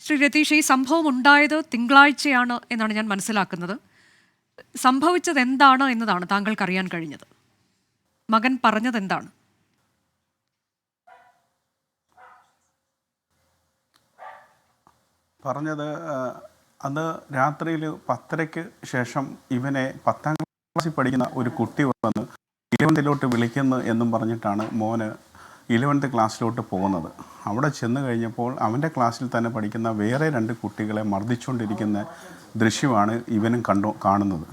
ശ്രീ രതീഷ്, ഈ സംഭവം ഉണ്ടായത് തിങ്കളാഴ്ചയാണ് എന്നാണ് ഞാൻ മനസ്സിലാക്കുന്നത്. സംഭവിച്ചത് എന്താണ് എന്നതാണ് താങ്കൾക്ക് അറിയാൻ കഴിഞ്ഞത്? മകൻ പറഞ്ഞത് എന്താണ്? പറഞ്ഞത് അന്ന് രാത്രിയിൽ 10:30-ക്ക് ശേഷം ഇവനെ 10ാം ക്ലാസ്സിൽ പഠിക്കുന്ന ഒരു കുട്ടി വന്ന് 11th വിളിക്കുന്നു എന്നും പറഞ്ഞിട്ടാണ് മോന് 11th ക്ലാസ്സിലോട്ട് പോകുന്നത്. അവിടെ ചെന്ന് കഴിഞ്ഞപ്പോൾ അവൻ്റെ ക്ലാസ്സിൽ തന്നെ പഠിക്കുന്ന വേറെ 2 കുട്ടികളെ മർദ്ദിച്ചുകൊണ്ടിരിക്കുന്ന ദൃശ്യമാണ് ഇവനും കാണുന്നത്.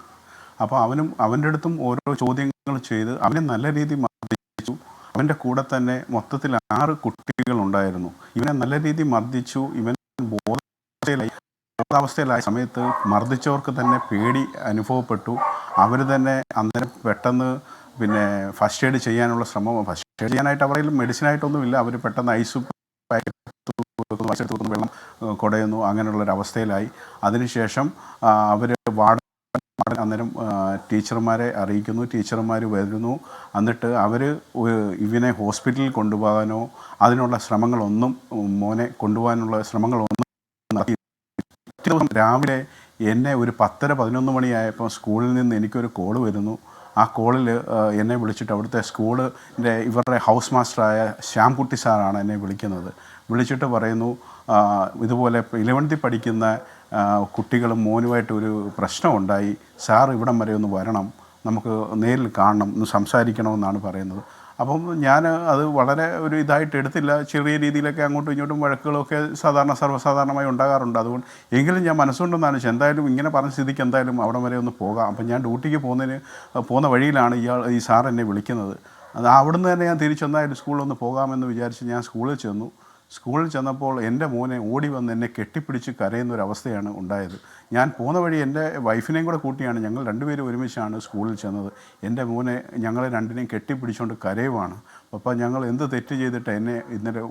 അപ്പോൾ അവൻ്റെ അടുത്തും ഓരോ ചോദ്യങ്ങൾ ചെയ്ത് അവനെ നല്ല രീതിയിൽ മർദ്ദിച്ചു. അവൻ്റെ കൂടെ തന്നെ മൊത്തത്തിൽ 6 കുട്ടികളുണ്ടായിരുന്നു. ഇവനെ നല്ല രീതിയിൽ മർദ്ദിച്ചു. ഇവൻ ബോധാവസ്ഥയിലായ സമയത്ത് മർദ്ദിച്ചവർക്ക് തന്നെ പേടി അനുഭവപ്പെട്ടു. അവർ തന്നെ അന്നേരം പെട്ടെന്ന് ഫസ്റ്റ് എയ്ഡ് ചെയ്യാനുള്ള ശ്രമം, ഫസ്റ്റ് എയ്ഡ് ചെയ്യാനായിട്ട് അവരിൽ മെഡിസിനായിട്ടൊന്നുമില്ല. അവർ പെട്ടെന്ന് ഐസ് വെള്ളം കുടയുന്നു, അങ്ങനെയുള്ളൊരവസ്ഥയിലായി. അതിനുശേഷം അവർ അന്നേരം ടീച്ചർമാരെ അറിയിക്കുന്നു. ടീച്ചർമാർ വരുന്നു. എന്നിട്ട് അവർ ഇവനെ ഹോസ്പിറ്റലിൽ കൊണ്ടുപോകാനോ അതിനുള്ള ശ്രമങ്ങളൊന്നും, മോനെ കൊണ്ടുപോകാനുള്ള ശ്രമങ്ങളൊന്നും നടത്തി. ദിവസം രാവിലെ എന്നെ ഒരു 10:30-11 മണിയായപ്പോൾ സ്കൂളിൽ നിന്ന് എനിക്കൊരു കോള് വരുന്നു. ആ കോളിൽ എന്നെ വിളിച്ചിട്ട് അവിടുത്തെ സ്കൂളിൻ്റെ ഇവരുടെ ഹൗസ് മാസ്റ്ററായ ശ്യാംകുട്ടി സാറാണ് എന്നെ വിളിക്കുന്നത്. വിളിച്ചിട്ട് പറയുന്നു, ഇതുപോലെ 11th പഠിക്കുന്ന കുട്ടികളും മോനുമായിട്ടൊരു പ്രശ്നമുണ്ടായി, സാർ ഇവിടം വരെ ഒന്ന് വരണം, നമുക്ക് നേരിൽ കാണണം, ഒന്ന് സംസാരിക്കണമെന്നാണ് പറയുന്നത്. അപ്പം ഞാൻ അത് വളരെ ഒരു ഇതായിട്ട് എടുത്തില്ല. ചെറിയ രീതിയിലൊക്കെ അങ്ങോട്ടും ഇങ്ങോട്ടും വഴക്കുകളൊക്കെ സർവ്വസാധാരണമായി ഉണ്ടാകാറുണ്ട്. അതുകൊണ്ട് എങ്കിലും ഞാൻ മനസ്സുകൊണ്ടൊന്നാണ് എന്തായാലും ഇങ്ങനെ പറഞ്ഞ സ്ഥിതിക്ക് എന്തായാലും അവിടെ വരെ ഒന്ന് പോകാം. അപ്പം ഞാൻ ഡ്യൂട്ടിക്ക് പോകുന്ന വഴിയിലാണ് ഈ സാർ എന്നെ വിളിക്കുന്നത്. അത് അവിടുന്ന് തന്നെ ഞാൻ തിരിച്ചെന്തായാലും സ്കൂളിലൊന്ന് പോകാമെന്ന് വിചാരിച്ച് ഞാൻ സ്കൂളിൽ ചെന്നു. സ്കൂളിൽ ചെന്നപ്പോൾ എൻ്റെ മോനെ ഓടി വന്ന് എന്നെ കെട്ടിപ്പിടിച്ച് കരയുന്നൊരവസ്ഥയാണ് ഉണ്ടായത്. ഞാൻ പോകുന്ന വഴി എൻ്റെ വൈഫിനെയും കൂടെ കൂട്ടിയാണ്, ഞങ്ങൾ 2 പേരും ഒരുമിച്ചാണ് സ്കൂളിൽ ചെന്നത്. എൻ്റെ മോനെ ഞങ്ങളെ 2നെയും കെട്ടിപ്പിടിച്ചുകൊണ്ട് കരയുവാണ്. അപ്പോൾ ഞങ്ങൾ എന്ത് തെറ്റ് ചെയ്തിട്ട് എന്നെ ഇന്നലെ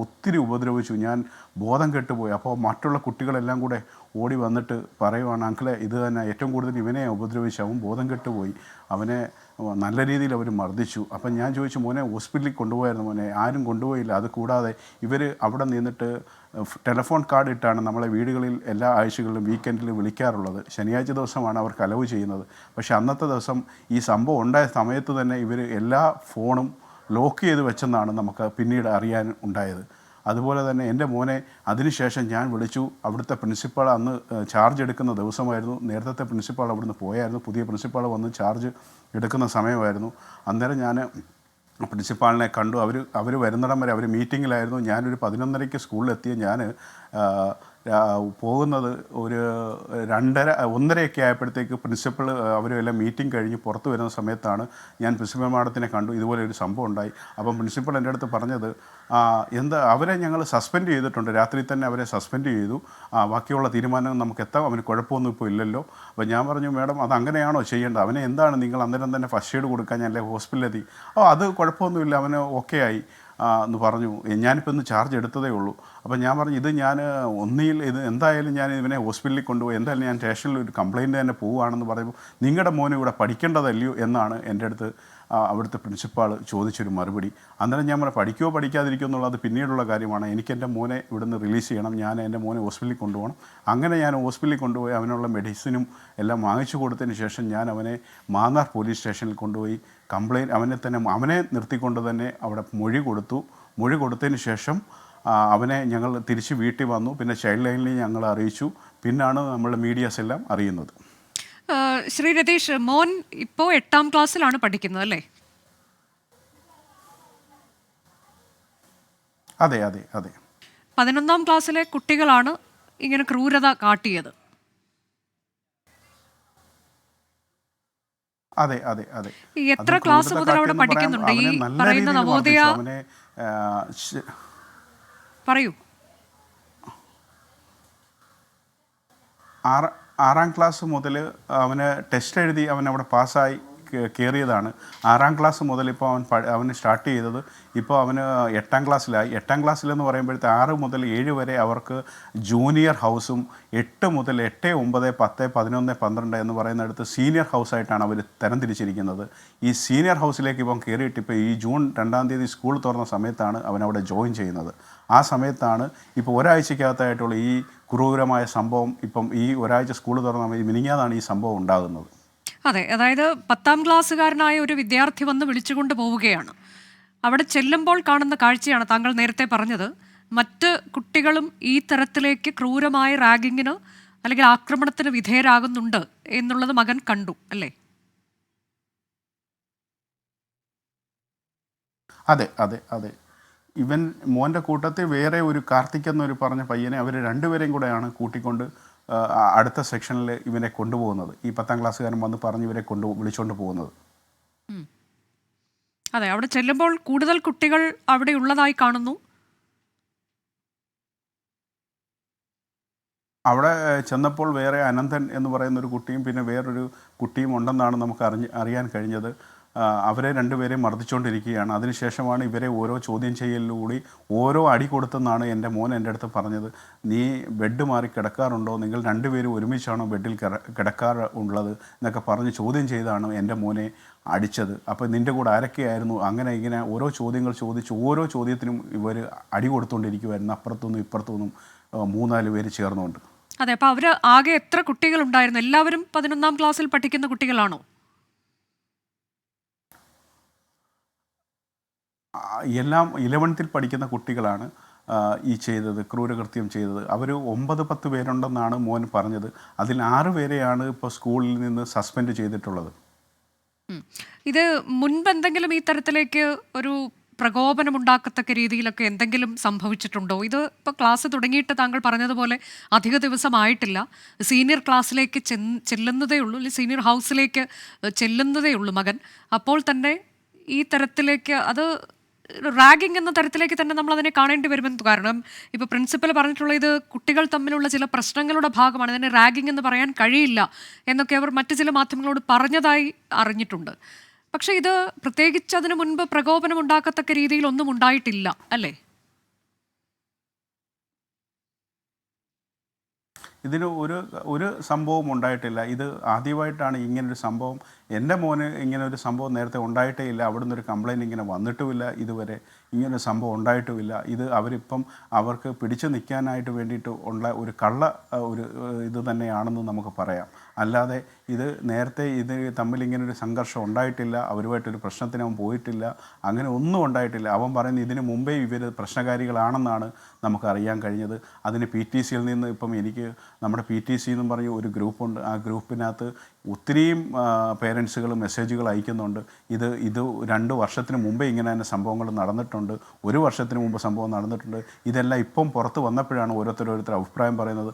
ഒത്തിരി ഉപദ്രവിച്ചു, ഞാൻ ബോധം കെട്ടുപോയി. അപ്പോൾ മറ്റുള്ള കുട്ടികളെല്ലാം കൂടെ ഓടി വന്നിട്ട് പറയുവാണ്, അങ്കിളെ ഇത് തന്നെ ഏറ്റവും കൂടുതൽ ഇവനെ ഉപദ്രവിച്ചു, അവൻ ബോധം കെട്ടുപോയി, അവനെ നല്ല രീതിയിൽ അവർ മർദ്ദിച്ചു. അപ്പം ഞാൻ ചോദിച്ചു, മോനെ ഹോസ്പിറ്റലിൽ കൊണ്ടുപോയായിരുന്നു? മോനെ ആരും കൊണ്ടുപോയില്ല. അത് കൂടാതെ ഇവർ അവിടെ നിന്നിട്ട് ടെലിഫോൺ കാർഡ് ഇട്ടാണ് നമ്മളെ വീടുകളിൽ എല്ലാ ആഴ്ചകളിലും വീക്കെൻഡിൽ വിളിക്കാറുള്ളത്. ശനിയാഴ്ച ദിവസമാണ് അവർക്ക് അലവ് ചെയ്യുന്നത്. പക്ഷേ അന്നത്തെ ദിവസം ഈ സംഭവം ഉണ്ടായ സമയത്ത് തന്നെ ഇവർ എല്ലാ ഫോണും ലോക്ക് ചെയ്ത് വെച്ചെന്നാണ് നമുക്ക് പിന്നീട് അറിയാൻ ഉണ്ടായത്. അതുപോലെ തന്നെ എൻ്റെ മോനെ അതിനുശേഷം ഞാൻ വിളിച്ചു. അവിടുത്തെ പ്രിൻസിപ്പാൾ അന്ന് ചാർജ് എടുക്കുന്ന ദിവസമായിരുന്നു. നേരത്തെ പ്രിൻസിപ്പാൾ അവിടുന്ന് പോയായിരുന്നു. പുതിയ പ്രിൻസിപ്പാൾ വന്ന് ചാർജ് എടുക്കുന്ന സമയമായിരുന്നു. അന്നേരം ഞാൻ പ്രിൻസിപ്പാളിനെ കണ്ടു. അവർ വരുന്നിടം വരെ അവർ മീറ്റിങ്ങിലായിരുന്നു. ഞാനൊരു 11:30-ക്ക് സ്കൂളിലെത്തിയ ഞാൻ പോകുന്നത് ഒരു 1:30 ആയപ്പോഴത്തേക്ക് പ്രിൻസിപ്പൾ അവരെല്ലാം മീറ്റിംഗ് കഴിഞ്ഞ് പുറത്ത് വരുന്ന സമയത്താണ് ഞാൻ പ്രിൻസിപ്പൽ മാഡത്തിനെ കണ്ടു. ഇതുപോലെ ഒരു സംഭവം ഉണ്ടായി. അപ്പം പ്രിൻസിപ്പൾ എൻ്റെ അടുത്ത് പറഞ്ഞത്, അവരെ ഞങ്ങൾ സസ്പെൻഡ് ചെയ്തിട്ടുണ്ട്, രാത്രി തന്നെ അവരെ സസ്പെൻഡ് ചെയ്തു, ബാക്കിയുള്ള തീരുമാനം നമുക്ക് എത്താം, അവന് കുഴപ്പമൊന്നും ഇപ്പോൾ ഇല്ലല്ലോ. അപ്പോൾ ഞാൻ പറഞ്ഞു, മാഡം അത് അങ്ങനെയാണോ ചെയ്യേണ്ടത്? അവനെ എന്താണ് നിങ്ങൾ അന്നേരം തന്നെ ഫസ്റ്റ് എയ്ഡ് കൊടുക്കാൻ ഞാൻ ഹോസ്പിറ്റലിലെത്തി. അത് കുഴപ്പമൊന്നുമില്ല, അവന് ഓക്കെ ആയി എന്ന് പറഞ്ഞു. ഞാനിപ്പോൾ ഇന്ന് ചാർജ് എടുത്തതേ ഉള്ളൂ. അപ്പോൾ ഞാൻ പറഞ്ഞു, ഇത് ഞാൻ എന്തായാലും ഞാൻ ഇവനെ ഹോസ്പിറ്റലിൽ കൊണ്ടുപോയി, എന്തായാലും ഞാൻ സ്റ്റേഷനിൽ ഒരു കംപ്ലയിൻറ്റ് തന്നെ പോവുകയാണെന്ന് പറയുമ്പോൾ, നിങ്ങളുടെ മോനെ ഇവിടെ പഠിക്കേണ്ടതല്ലയോ എന്നാണ് എൻ്റെ അടുത്ത് അവിടുത്തെ പ്രിൻസിപ്പാൾ ചോദിച്ചൊരു മറുപടി. അന്നേരം ഞാൻ പറഞ്ഞു, പഠിക്കുകയോ പഠിക്കാതിരിക്കുമോ എന്നുള്ളത് പിന്നീടുള്ള കാര്യമാണ്, എനിക്ക് എൻ്റെ മോനെ ഇവിടുന്ന് റിലീസ് ചെയ്യണം, ഞാൻ എൻ്റെ മോനെ ഹോസ്പിറ്റലിൽ കൊണ്ടുപോകണം. അങ്ങനെ ഞാൻ ഹോസ്പിറ്റലിൽ കൊണ്ടുപോയി അവനുള്ള മെഡിസിനും എല്ലാം വാങ്ങിച്ചു കൊടുത്തതിന് ശേഷം ഞാൻ അവനെ മാന്നാർ പോലീസ് സ്റ്റേഷനിൽ കൊണ്ടുപോയി അവനെ നിർത്തിക്കൊണ്ട് തന്നെ അവിടെ മൊഴി കൊടുത്തതിന് ശേഷം ഞങ്ങൾ തിരിച്ച് വീട്ടിൽ വന്നു. പിന്നെ ചൈൽഡ് ലൈനിൽ ഞങ്ങൾ അറിയിച്ചു. പിന്നാണ് നമ്മൾ മീഡിയാസ് എല്ലാം അറിയുന്നത്. ശ്രീ രതീഷ്, മോൻ ഇപ്പോൾ 8ാം ക്ലാസ്സിലാണ് പഠിക്കുന്നത് അല്ലേ? അതെ അതെ അതെ. 11ാം ക്ലാസ്സിലെ കുട്ടികളാണ് ഇങ്ങനെ ക്രൂരത കാട്ടിയത്. അതെ അതെ അതെ. എത്ര ക്ലാസ് മുതൽ അവിടെ പഠിക്കുന്നുണ്ട് ഈ പറയുന്ന നവോദയ? പറയൂ. 6ാം ക്ലാസ് മുതൽ അവന് ടെസ്റ്റ് എഴുതി അവൻ അവിടെ പാസ്സായി കയറിയതാണ്. 6ാം ക്ലാസ് മുതൽ ഇപ്പോൾ അവന് സ്റ്റാർട്ട് ചെയ്തത്. ഇപ്പോൾ അവന് 8ാം ക്ലാസ്സിലായി. 8ാം ക്ലാസ്സിലെന്ന് പറയുമ്പോഴത്തെ 6 മുതൽ 7 വരെ അവർക്ക് ജൂനിയർ ഹൗസും 8 മുതൽ 8, 9, 10, 11, 12 എന്ന് പറയുന്നിടത്ത് സീനിയർ ഹൗസായിട്ടാണ് അവർ തരംതിരിച്ചിരിക്കുന്നത്. ഈ സീനിയർ ഹൗസിലേക്ക് ഇപ്പം കയറിയിട്ട് ഇപ്പോൾ ഈ ജൂൺ 2ാം തീയതി സ്കൂൾ തുറന്ന സമയത്താണ് അവനവിടെ ജോയിൻ ചെയ്യുന്നത്. ആ സമയത്താണ് ഇപ്പോൾ ഒരാഴ്ചക്കകത്തായിട്ടുള്ള ഈ ക്രൂരമായ സംഭവം. ഇപ്പം ഈ ഒരാഴ്ച സ്കൂൾ തുറന്ന മിനിങ്ങാതാണ് ഈ സംഭവം ഉണ്ടാകുന്നത്. അതെ, അതായത് 10ാം ക്ലാസ്സുകാരനായ ഒരു വിദ്യാർത്ഥി വന്ന് വിളിച്ചുകൊണ്ട് പോവുകയാണ്. അവിടെ ചെല്ലുമ്പോൾ കാണുന്ന കാഴ്ചയാണ് താങ്കൾ നേരത്തെ പറഞ്ഞത്. മറ്റ് കുട്ടികളും ഈ തരത്തിലേക്ക് ക്രൂരമായ റാഗിങ്ങിന് അല്ലെങ്കിൽ ആക്രമണത്തിന് വിധേയരാകുന്നുണ്ട് എന്നുള്ളത് മകൻ കണ്ടു അല്ലേ? അതെ അതെ അതെ. ഇവൻ മോൻ്റെ കൂട്ടത്തിൽ വേറെ ഒരു കാർത്തിക് എന്നൊരു പറഞ്ഞ പയ്യനെ അവർ രണ്ടുപേരെയും കൂടെയാണ് കൂട്ടിക്കൊണ്ട് അടുത്ത സെക്ഷനിൽ ഇവനെ കൊണ്ടുപോകുന്നത്. ഈ 10ാം ക്ലാസ്സുകാരൻ വന്ന് പറഞ്ഞ് ഇവരെ വിളിച്ചുകൊണ്ട് പോകുന്നത്. അതെ, അവിടെ ചെല്ലുമ്പോൾ കൂടുതൽ കുട്ടികൾ അവിടെ ഉള്ളതായി കാണുന്നു. അവിടെ ചെന്നപ്പോൾ വേറെ അനന്തൻ എന്ന് പറയുന്നൊരു കുട്ടിയും പിന്നെ വേറൊരു കുട്ടിയും ഉണ്ടെന്നാണ് നമുക്ക് അറിയാൻ കഴിഞ്ഞത്. അവരെ രണ്ടുപേരെയും മർദ്ദിച്ചുകൊണ്ടിരിക്കുകയാണ്. അതിനുശേഷമാണ് ഇവരെ ഓരോ ചോദ്യം ചെയ്യലിലൂടെ ഓരോ അടി കൊടുത്തെന്നാണ് എൻ്റെ മോൻ എൻ്റെ അടുത്ത് പറഞ്ഞത്. നീ ബെഡ് മാറി കിടക്കാറുണ്ടോ, നിങ്ങൾ രണ്ടുപേരും ഒരുമിച്ചാണോ ബെഡിൽ കിടക്കാറുള്ളത് എന്നൊക്കെ പറഞ്ഞ് ചോദ്യം ചെയ്താണ് എൻ്റെ മോനെ അടിച്ചത്. അപ്പോൾ നിൻ്റെ കൂടെ ആരൊക്കെയായിരുന്നു, അങ്ങനെ ഇങ്ങനെ ഓരോ ചോദ്യങ്ങൾ ചോദിച്ച് ഓരോ ചോദ്യത്തിനും ഇവർ അടി കൊടുത്തുകൊണ്ടിരിക്കുമായിരുന്നു. അപ്പുറത്തുനിന്നും ഇപ്പുറത്തുനിന്നും 3-4 പേര് ചേർന്നുകൊണ്ട്. അതെ, അപ്പോൾ അവർ ആകെ എത്ര കുട്ടികളുണ്ടായിരുന്നു? എല്ലാവരും 11ാം ക്ലാസ്സിൽ പഠിക്കുന്ന കുട്ടികളാണോ? എല്ലാം 11th പഠിക്കുന്ന കുട്ടികളാണ് ഈ ചെയ്തത്, ക്രൂരകൃത്യം ചെയ്തത്. അവർ 9-10 പേരുണ്ടെന്നാണ് മോൻ പറഞ്ഞത്. അതിൽ 6 പേരെയാണ് ഇപ്പോൾ സ്കൂളിൽ നിന്ന് സസ്പെൻഡ് ചെയ്തിട്ടുള്ളത്. ഇത് മുൻപ് എന്തെങ്കിലും ഈ തരത്തിലേക്ക് ഒരു പ്രകോപനം ഉണ്ടാക്കത്തക്ക രീതിയിലൊക്കെ എന്തെങ്കിലും സംഭവിച്ചിട്ടുണ്ടോ? ഇത് ഇപ്പോൾ ക്ലാസ് തുടങ്ങിയിട്ട് താങ്കൾ പറഞ്ഞതുപോലെ അധിക ദിവസമായിട്ടില്ല. സീനിയർ ക്ലാസ്സിലേക്ക് ചെല്ലുന്നതേ ഉള്ളൂ, അല്ലെങ്കിൽ സീനിയർ ഹൗസിലേക്ക് ചെല്ലുന്നതേ ഉള്ളൂ മകൻ. അപ്പോൾ തന്നെ ഈ തരത്തിലേക്ക് അത് റാഗിങ് എന്ന തരത്തിലേക്ക് തന്നെ നമ്മൾ അതിനെ കാണേണ്ടി വരുമെന്ന്. കാരണം ഇപ്പോൾ പ്രിൻസിപ്പൽ പറഞ്ഞിട്ടുള്ള ഇത് കുട്ടികൾ തമ്മിലുള്ള ചില പ്രശ്നങ്ങളുടെ ഭാഗമാണ്, ഇതിനെ റാഗിങ് എന്ന് പറയാൻ കഴിയില്ല എന്നൊക്കെ അവർ മറ്റു ചില മാധ്യമങ്ങളോട് പറഞ്ഞതായി അറിഞ്ഞിട്ടുണ്ട്. പക്ഷേ ഇത് പ്രത്യേകിച്ച് അതിനു മുൻപ് പ്രകോപനം ഉണ്ടാക്കത്തക്ക രീതിയിൽ ഒന്നും ഉണ്ടായിട്ടില്ല അല്ലേ? ഇതിന് ഒരു സംഭവം ഉണ്ടായിട്ടില്ല. ഇത് ആദ്യമായിട്ടാണ് ഇങ്ങനൊരു സംഭവം. എൻ്റെ മോന് ഇങ്ങനൊരു സംഭവം നേരത്തെ ഉണ്ടായിട്ടേ ഇല്ല. അവിടുന്ന് ഒരു കംപ്ലയിൻറ്റ് ഇങ്ങനെ വന്നിട്ടുമില്ല, ഇതുവരെ ഇങ്ങനൊരു സംഭവം ഉണ്ടായിട്ടുമില്ല. ഇത് അവരിപ്പം അവർക്ക് പിടിച്ചു നിൽക്കാനായിട്ട് വേണ്ടിയിട്ട് ഉള്ള ഒരു ഒരു ഇത് തന്നെയാണെന്ന് നമുക്ക് പറയാം. അല്ലാതെ ഇത് നേരത്തെ ഇത് തമ്മിൽ ഇങ്ങനൊരു സംഘർഷം ഉണ്ടായിട്ടില്ല, അവരുമായിട്ടൊരു പ്രശ്നത്തിന് അവൻ പോയിട്ടില്ല, അങ്ങനെ ഒന്നും ഉണ്ടായിട്ടില്ല. അവൻ പറയുന്നത് ഇതിന് മുമ്പേ ഇവർ പ്രശ്നകാരികളാണെന്നാണ് നമുക്കറിയാൻ കഴിഞ്ഞത്. അതിന് PTCയിൽ നിന്ന് ഇപ്പം എനിക്ക് നമ്മുടെ PTC എന്നും പറഞ്ഞ് ഒരു ഗ്രൂപ്പുണ്ട്. ആ ഗ്രൂപ്പിനകത്ത് ഒത്തിരിയും പേരൻസുകൾ മെസ്സേജുകൾ അയക്കുന്നുണ്ട്. ഇത് 2 വർഷത്തിന് മുമ്പേ ഇങ്ങനെ തന്നെ സംഭവങ്ങൾ നടന്നിട്ടുണ്ട്, 1 വർഷത്തിന് മുമ്പ് സംഭവം നടന്നിട്ടുണ്ട്. ഇതെല്ലാം ഇപ്പം പുറത്ത് വന്നപ്പോഴാണ് ഓരോരുത്തർ അഭിപ്രായം പറയുന്നത്.